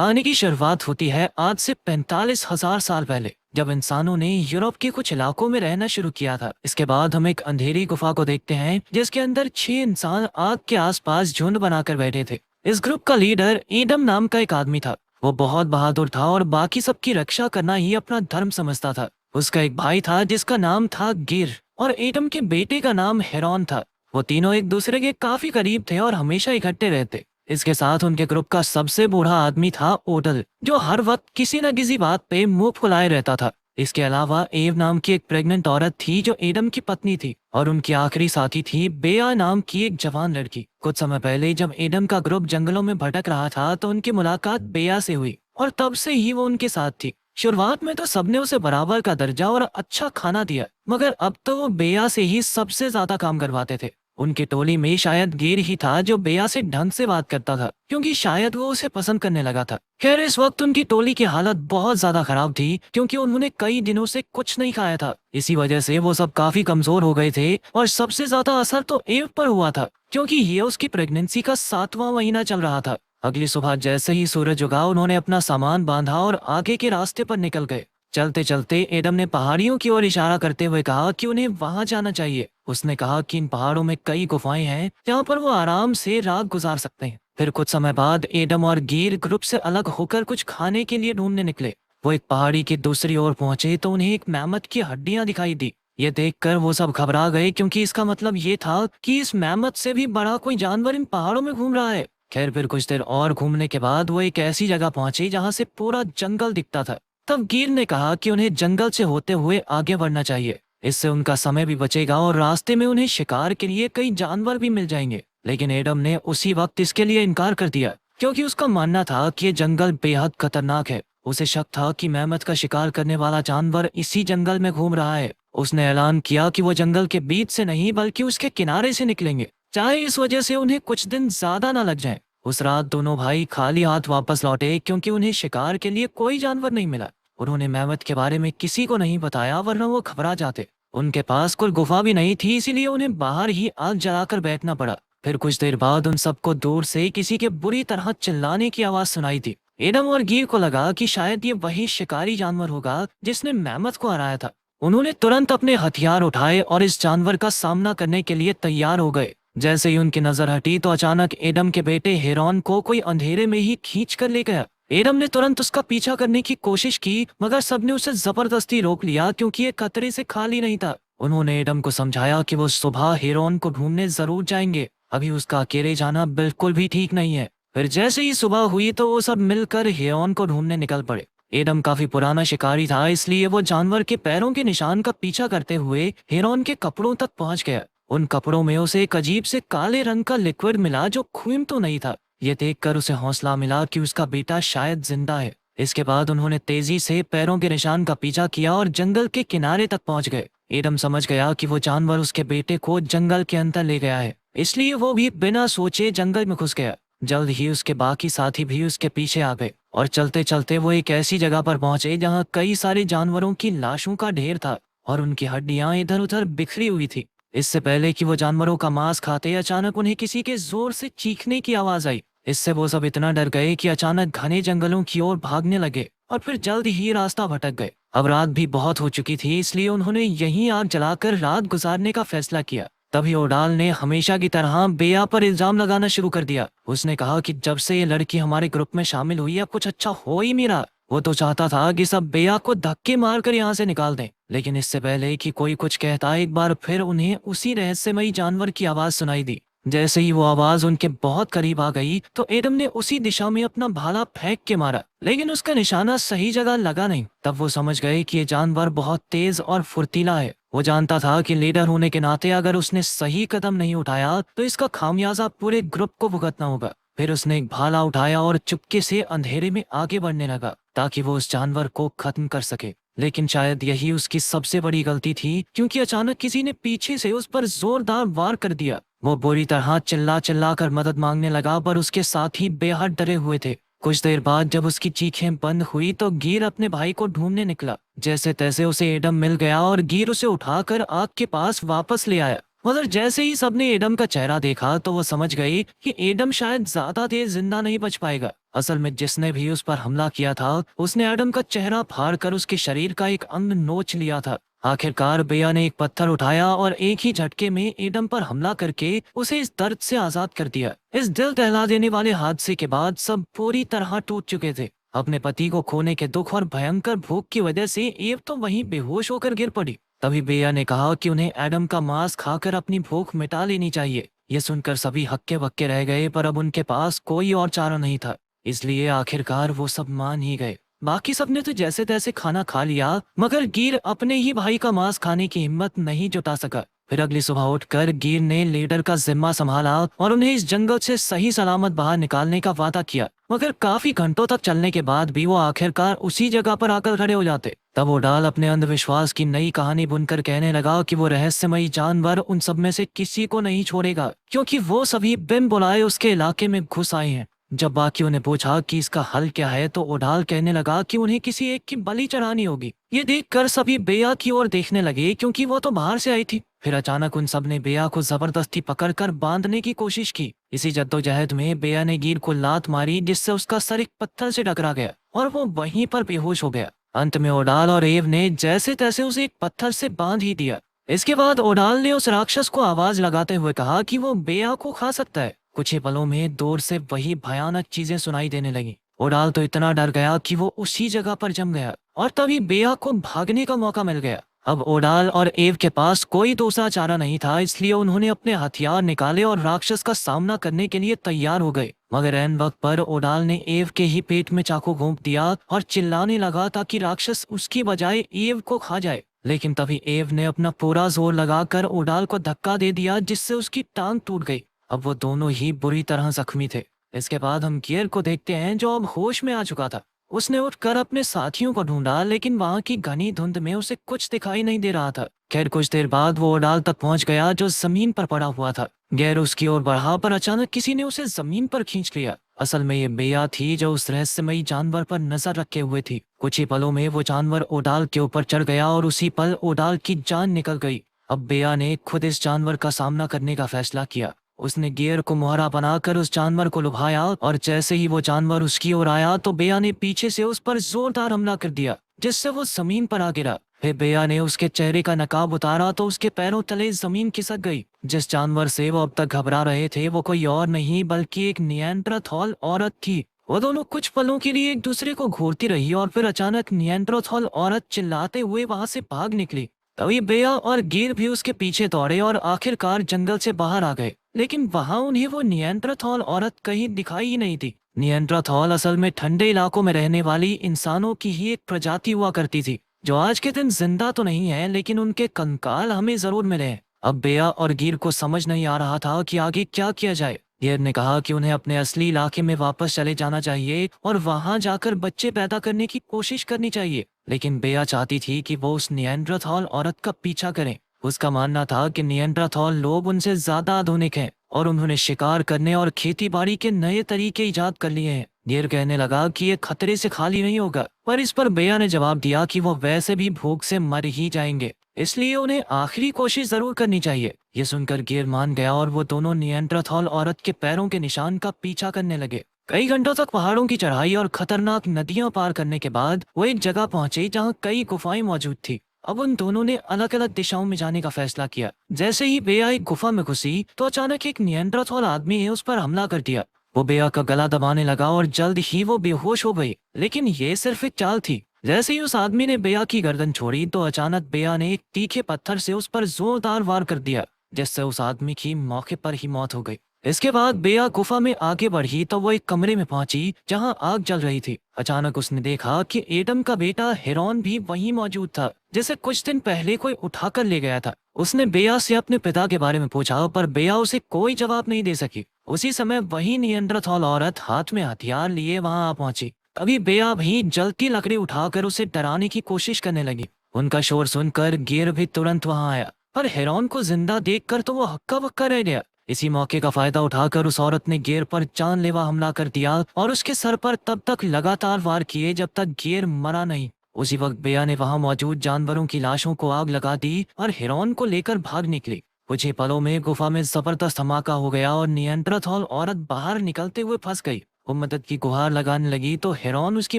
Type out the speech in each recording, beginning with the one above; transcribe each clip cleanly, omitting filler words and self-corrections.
कहानी की शुरुआत होती है आज से 45,000 साल पहले, जब इंसानों ने यूरोप के कुछ इलाकों में रहना शुरू किया था। इसके बाद हम एक अंधेरी गुफा को देखते हैं जिसके अंदर 6 इंसान आग के आसपास झुंड बनाकर बैठे थे। इस ग्रुप का लीडर एडम नाम का एक आदमी था। वो बहुत बहादुर था और बाकी सबकी रक्षा करना ही अपना धर्म समझता था। उसका एक भाई था जिसका नाम था गिर, और एडम के बेटे का नाम हेरॉन था। वो तीनों एक दूसरे के काफी करीब थे और हमेशा इकट्ठे रहते। इसके साथ उनके ग्रुप का सबसे बूढ़ा आदमी था ओडल, जो हर वक्त किसी न किसी बात पे मुंह फुलाए रहता था। इसके अलावा एव नाम की एक प्रेग्नेंट औरत थी जो एडम की पत्नी थी, और उनकी आखिरी साथी थी बेया नाम की एक जवान लड़की। कुछ समय पहले जब एडम का ग्रुप जंगलों में भटक रहा था तो उनकी मुलाकात बेया से हुई, और तब से ही वो उनके साथ थी। शुरुआत में तो सबने उसे बराबर का दर्जा और अच्छा खाना दिया, मगर अब तो वो बेया से ही सबसे ज्यादा काम करवाते थे। उनकी टोली में शायद गिर ही था जो बेया से ढंग से बात करता था, क्योंकि शायद वो उसे पसंद करने लगा था। खैर, इस वक्त उनकी टोली की हालत बहुत ज्यादा खराब थी, क्योंकि उन्होंने कई दिनों से कुछ नहीं खाया था। इसी वजह से वो सब काफी कमजोर हो गए थे, और सबसे ज्यादा असर तो एव पर हुआ था, क्योंकि ये उसकी प्रेगनेंसी का 7वां महीना चल रहा था। अगली सुबह जैसे ही सूरज उगा, उन्होंने अपना सामान बांधा और आगे के रास्ते पर निकल गए। चलते चलते एडम ने पहाड़ियों की ओर इशारा करते हुए कहा कि उन्हें वहां जाना चाहिए। उसने कहा कि इन पहाड़ों में कई गुफाएं हैं जहाँ पर वो आराम से रात गुजार सकते हैं। फिर कुछ समय बाद एडम और गिर ग्रुप से अलग होकर कुछ खाने के लिए ढूंढने निकले। वो एक पहाड़ी की दूसरी ओर पहुंचे तो उन्हें एक मैमथ की हड्डियां दिखाई दी। ये देखकर वो सब घबरा गए, क्योंकि इसका मतलब ये था कि इस मैमथ से भी बड़ा कोई जानवर इन पहाड़ों में घूम रहा है। खैर, फिर कुछ देर और घूमने के बाद वो एक ऐसी जगह पहुंचे जहाँ से पूरा जंगल दिखता था। तब गिर ने कहा कि उन्हें जंगल से होते हुए आगे बढ़ना चाहिए। इससे उनका समय भी बचेगा और रास्ते में उन्हें शिकार के लिए कई जानवर भी मिल जाएंगे। लेकिन एडम ने उसी वक्त इसके लिए इनकार कर दिया, क्योंकि उसका मानना था कि ये जंगल बेहद खतरनाक है। उसे शक था कि मेहमत का शिकार करने वाला जानवर इसी जंगल में घूम रहा है। उसने ऐलान किया कि वो जंगल के बीच से नहीं बल्कि उसके किनारे से निकलेंगे, चाहे इस वजह से उन्हें कुछ दिन ज्यादा न लग जाए। उस रात दोनों भाई खाली हाथ वापस लौटे, क्योंकि उन्हें शिकार के लिए कोई जानवर नहीं मिला। उन्होंने मेहमत के बारे में किसी को नहीं बताया, वरना वो घबरा जाते। उनके पास कोई गुफा भी नहीं थी, इसीलिए उन्हें बाहर ही आग जलाकर बैठना पड़ा। फिर कुछ देर बाद उन सबको दूर से किसी के बुरी तरह चिल्लाने की आवाज सुनाई दी। एडम और गिर को लगा कि शायद ये वही शिकारी जानवर होगा जिसने मेहमत को हराया था। उन्होंने तुरंत अपने हथियार उठाए और इस जानवर का सामना करने के लिए तैयार हो गए। जैसे ही उनकी नजर हटी तो अचानक एडम के बेटे हेरॉन को कोई अंधेरे में ही खींच कर ले गया। एडम ने तुरंत उसका पीछा करने की कोशिश की, मगर सबने उसे जबरदस्ती रोक लिया, क्योंकि ये खतरे से खाली नहीं था। उन्होंने एडम को समझाया कि वो सुबह हेरोन को ढूंढने जरूर जाएंगे, अभी उसका अकेले जाना बिल्कुल भी ठीक नहीं है। फिर जैसे ही सुबह हुई तो वो सब मिलकर हेरोन को ढूंढने निकल पड़े। एडम काफी पुराना शिकारी था, इसलिए वो जानवर के पैरों के निशान का पीछा करते हुए हेरोन के कपड़ों तक पहुंच गया। उन कपड़ों में उसे एक अजीब से काले रंग का लिक्विड मिला, जो खून तो नहीं था। ये देखकर उसे हौसला मिला कि उसका बेटा शायद जिंदा है। इसके बाद उन्होंने तेजी से पैरों के निशान का पीछा किया और जंगल के किनारे तक पहुंच गए। एडम समझ गया कि वो जानवर उसके बेटे को जंगल के अंदर ले गया है, इसलिए वो भी बिना सोचे जंगल में घुस गया। जल्द ही उसके बाकी साथी भी उसके पीछे आ गए, और चलते चलते वो एक ऐसी जगह पर पहुंचे जहाँ कई सारे जानवरों की लाशों का ढेर था, और उनकी हड्डियां इधर उधर बिखरी हुई थी। इससे पहले कि वो जानवरों का मांस खाते, अचानक उन्हें किसी के जोर से चीखने की आवाज आई। इससे वो सब इतना डर गए कि अचानक घने जंगलों की ओर भागने लगे, और फिर जल्द ही रास्ता भटक गए। अब रात भी बहुत हो चुकी थी, इसलिए उन्होंने यहीं आग जलाकर रात गुजारने का फैसला किया। तभी ओडाल ने हमेशा की तरह बेया पर इल्जाम लगाना शुरू कर दिया। उसने कहा कि जब से ये लड़की हमारे ग्रुप में शामिल हुई है, कुछ अच्छा हो ही नहीं रहा। वो तो चाहता था कि सब बेया को धक्के मारकर यहाँ से निकाल दें। लेकिन इससे पहले कि कोई कुछ कहता, एक बार फिर उन्हें उसी रहस्यमयी जानवर की आवाज सुनाई दी। जैसे ही वो आवाज उनके बहुत करीब आ गई तो एडम ने उसी दिशा में अपना भाला फेंक के मारा, लेकिन उसका निशाना सही जगह लगा नहीं। तब वो समझ गए कि ये जानवर बहुत तेज और फुर्तीला है। वो जानता था कि लीडर होने के नाते अगर उसने सही कदम नहीं उठाया तो इसका खामियाजा पूरे ग्रुप को भुगतना होगा। फिर उसने एक भाला उठाया और चुपके से अंधेरे में आगे बढ़ने लगा, ताकि वो उस जानवर को खत्म कर सके। लेकिन शायद यही उसकी सबसे बड़ी गलती थी, क्योंकि अचानक किसी ने पीछे से उस पर जोरदार वार कर दिया। वो बुरी तरह चिल्ला चिल्ला कर मदद मांगने लगा, पर उसके साथ ही बेहद डरे हुए थे। कुछ देर बाद जब उसकी चीखें बंद हुई तो गिर अपने भाई को ढूंढने निकला। जैसे तैसे उसे एडम मिल गया और गिर उसे उठाकर आग के पास वापस ले आया। मगर जैसे ही सबने एडम का चेहरा देखा तो वो समझ गई कि एडम शायद ज्यादा देर जिंदा नहीं बच पाएगा। असल में जिसने भी उस पर हमला किया था उसने एडम का चेहरा फाड़ कर उसके शरीर का एक अंग नोच लिया था। आखिरकार बेया ने एक पत्थर उठाया और एक ही झटके में एडम पर हमला करके उसे इस दर्द से आजाद कर दिया। इस दिल दहला देने वाले हादसे के बाद सब पूरी तरह टूट चुके थे। अपने पति को खोने के दुख और भयंकर भूख की वजह से एव तो वहीं बेहोश होकर गिर पड़ी। तभी बेया ने कहा कि उन्हें एडम का मांस खाकर अपनी भूख मिटा लेनी चाहिए। ये सुनकर सभी हक्के बक्के रह गए, पर अब उनके पास कोई और चारा नहीं था, इसलिए आखिरकार वो सब मान ही गए। बाकी सबने तो जैसे तैसे खाना खा लिया, मगर गिर अपने ही भाई का मांस खाने की हिम्मत नहीं जुटा सका। फिर अगली सुबह उठकर गिर ने लीडर का जिम्मा संभाला और उन्हें इस जंगल से सही सलामत बाहर निकालने का वादा किया। मगर काफी घंटों तक चलने के बाद भी वो आखिरकार उसी जगह पर आकर खड़े हो जाते। तब ओडाल अपने अंधविश्वास की नई कहानी बुनकर कहने लगा कि वो रहस्यमयी जानवर उन सब में से किसी को नहीं छोड़ेगा, क्योंकि वो सभी बिन बुलाए उसके इलाके में घुस आए हैं। जब बाकियों ने पूछा कि इसका हल क्या है तो ओडाल कहने लगा कि उन्हें किसी एक की बलि चढ़ानी होगी। ये देखकर सभी बेया की ओर देखने लगे, क्योंकि वो तो बाहर से आई थी। फिर अचानक उन सब ने बेया को जबरदस्ती पकड़कर बांधने की कोशिश की। इसी जद्दोजहद में बेया ने गिर को लात मारी, जिससे उसका सर एक पत्थर से टकरा गया और वो वहीं पर बेहोश हो गया। अंत में ओडाल और एव ने जैसे तैसे उसे एक पत्थर से बांध ही दिया। इसके बाद ओडाल ने उस राक्षस को आवाज लगाते हुए कहा कि वो बेया को खा सकता है। कुछ ही पलों में दूर से वही भयानक चीजें सुनाई देने लगी। ओडाल तो इतना डर गया कि वो उसी जगह पर जम गया और तभी बेया को भागने का मौका मिल गया। अब ओडाल और एव के पास कोई दूसरा चारा नहीं था, इसलिए उन्होंने अपने हथियार निकाले और राक्षस का सामना करने के लिए तैयार हो गए। मगर ऐन वक्त पर ओडाल ने एव के ही पेट में चाकू घोंप दिया और चिल्लाने लगा ताकि राक्षस उसकी बजाय एव को खा जाए। लेकिन तभी एव ने अपना पूरा जोर लगाकर ओडाल को धक्का दे दिया, जिससे उसकी टांग टूट गई। अब वो दोनों ही बुरी तरह जख्मी थे। इसके बाद हम गियर को देखते हैं, जो अब होश में आ चुका था। उसने उठकर अपने साथियों को ढूंढा, लेकिन वहां की घनी धुंध में उसे कुछ दिखाई नहीं दे रहा था। खैर कुछ देर बाद वो ओडाल तक पहुंच गया, जो जमीन पर पड़ा हुआ था। गैर उसकी ओर बढ़ा, पर अचानक किसी ने उसे जमीन पर खींच लिया। असल में ये बेया थी, जो उस रहस्यमयी जानवर पर नजर रखे हुए थी। कुछ ही पलों में वो जानवर ओडाल के ऊपर चढ़ गया और उसी पल ओडाल की जान निकल गई। अब बेया ने खुद इस जानवर का सामना करने का फैसला किया। उसने गियर को मुहरा बनाकर उस जानवर को लुभाया और जैसे ही वो जानवर उसकी ओर आया तो बेया ने पीछे से उस पर जोरदार हमला कर दिया, जिससे वो जमीन पर आ गिरा। फिर बेया ने उसके चेहरे का नकाब उतारा तो उसके पैरों तले जमीन खिसक गई। जिस जानवर से वो अब तक घबरा रहे थे वो कोई और नहीं बल्कि एक निएंडरथॉल औरत थी। वो दोनों कुछ पलों के लिए एक दूसरे को घूरती रही और फिर अचानक निएंडरथॉल औरत चिल्लाते हुए वहां से भाग निकली। तभी बेया और गिर भी उसके पीछे दौड़े और आखिरकार जंगल से बाहर आ गए। लेकिन वहां उन्हें वो निएंडरथॉल औरत कहीं दिखाई ही नहीं थी। निएंडरथॉल असल में ठंडे इलाकों में रहने वाली इंसानों की ही एक प्रजाति हुआ करती थी, जो आज के दिन जिंदा तो नहीं है, लेकिन उनके कंकाल हमें जरूर मिले हैं। अब बेया और गिर को समझ नहीं आ रहा था कि आगे क्या किया जाए। गिर ने कहा कि उन्हें अपने असली इलाके में वापस चले जाना चाहिए और वहां जाकर बच्चे पैदा करने की कोशिश करनी चाहिए। लेकिन बेया चाहती थी कि वो उस निएंडरथॉल औरत का पीछा करें। उसका मानना था कि निएंडरथॉल लोग उनसे ज्यादा आधुनिक हैं और उन्होंने शिकार करने और खेती बाड़ी के नए तरीके इजाद कर लिए हैं। गिर कहने लगा कि ये खतरे से खाली नहीं होगा, पर इस पर बेया ने जवाब दिया कि वो वैसे भी भूख से मर ही जाएंगे, इसलिए उन्हें आखिरी कोशिश जरूर करनी चाहिए। ये सुनकर गिर मान गया और वो दोनों निएंडरथॉल औरत के पैरों के निशान का पीछा करने लगे। कई घंटों तक पहाड़ों की चढ़ाई और खतरनाक नदियां पार करने के बाद वो एक जगह पहुंचे जहां कई गुफाएं मौजूद थी। अब उन दोनों ने अलग अलग दिशाओं में जाने का फैसला किया। जैसे ही बेया एक गुफा में घुसी तो अचानक एक निएंडरथॉल आदमी ने उस पर हमला कर दिया। वो बेया का गला दबाने लगा और जल्द ही वो बेहोश हो गई। लेकिन ये सिर्फ एक चाल थी। जैसे ही उस आदमी ने बेया की गर्दन छोड़ी तो अचानक बेया ने एक तीखे पत्थर से उस पर जोरदार वार कर दिया, जिससे उस आदमी की मौके पर ही मौत हो गई। इसके बाद बेया गुफा में आगे बढ़ी तो वो एक कमरे में पहुंची जहां आग जल रही थी। अचानक उसने देखा कि एडम का बेटा हेरोन भी वहीं मौजूद था, जिसे कुछ दिन पहले कोई उठाकर ले गया था। उसने बेया से अपने पिता के बारे में पूछा, पर बेया उसे कोई जवाब नहीं दे सकी। उसी समय वही निएंडरथॉल औरत हाथ में हथियार लिए वहां आ पहुंची। तभी बेया भी जलती लकड़ी उठाकर उसे डराने की कोशिश करने लगी। उनका शोर सुनकर गिर भी तुरंत वहां आया, पर हेरोन को जिंदा देखकर तो वो हक्का बक्का रह गया। इसी मौके का फायदा उठाकर उस औरत ने गिर पर जानलेवा हमला कर दिया और उसके सर पर तब तक लगातार वार किए जब तक गिर मरा नहीं। उसी वक्त बेया ने वहां मौजूद जानवरों की लाशों को आग लगा दी और हेरोन को लेकर भाग निकली। कुछ ही पलों में गुफा में जबरदस्त धमाका हो गया और नियंत्रण औरत बाहर निकलते हुए फंस गई। वो मदद की गुहार लगाने लगी तो हेरोन उसकी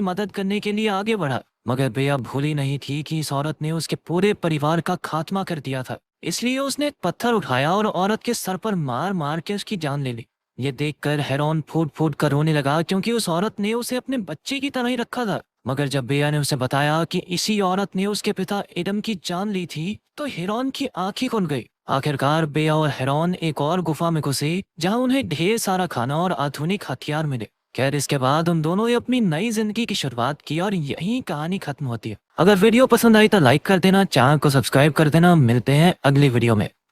मदद करने के लिए आगे बढ़ा, मगर बेया भूली नहीं थी कि इस औरत ने उसके पूरे परिवार का खात्मा कर दिया था। इसलिए उसने एक पत्थर उठाया और औरत के सर पर मार मार के उसकी जान ले ली। ये देखकर हेरोन फूट फूट कर रोने लगा, क्योंकि उस औरत ने उसे अपने बच्चे की तरह ही रखा था। मगर जब बेया ने उसे बताया कि इसी औरत ने उसके पिता एडम की जान ली थी, तो हेरोन की आंखें खुल गई। आखिरकार बेया और हेरोन एक और गुफा में घुसे, जहां उन्हें ढेर सारा खाना और आधुनिक हथियार मिले। खैर, इसके बाद उन दोनों ने अपनी नई जिंदगी की शुरुआत की और यहीं कहानी खत्म होती है। अगर वीडियो पसंद आई तो लाइक कर देना, चैनल को सब्सक्राइब कर देना। मिलते हैं अगली वीडियो में।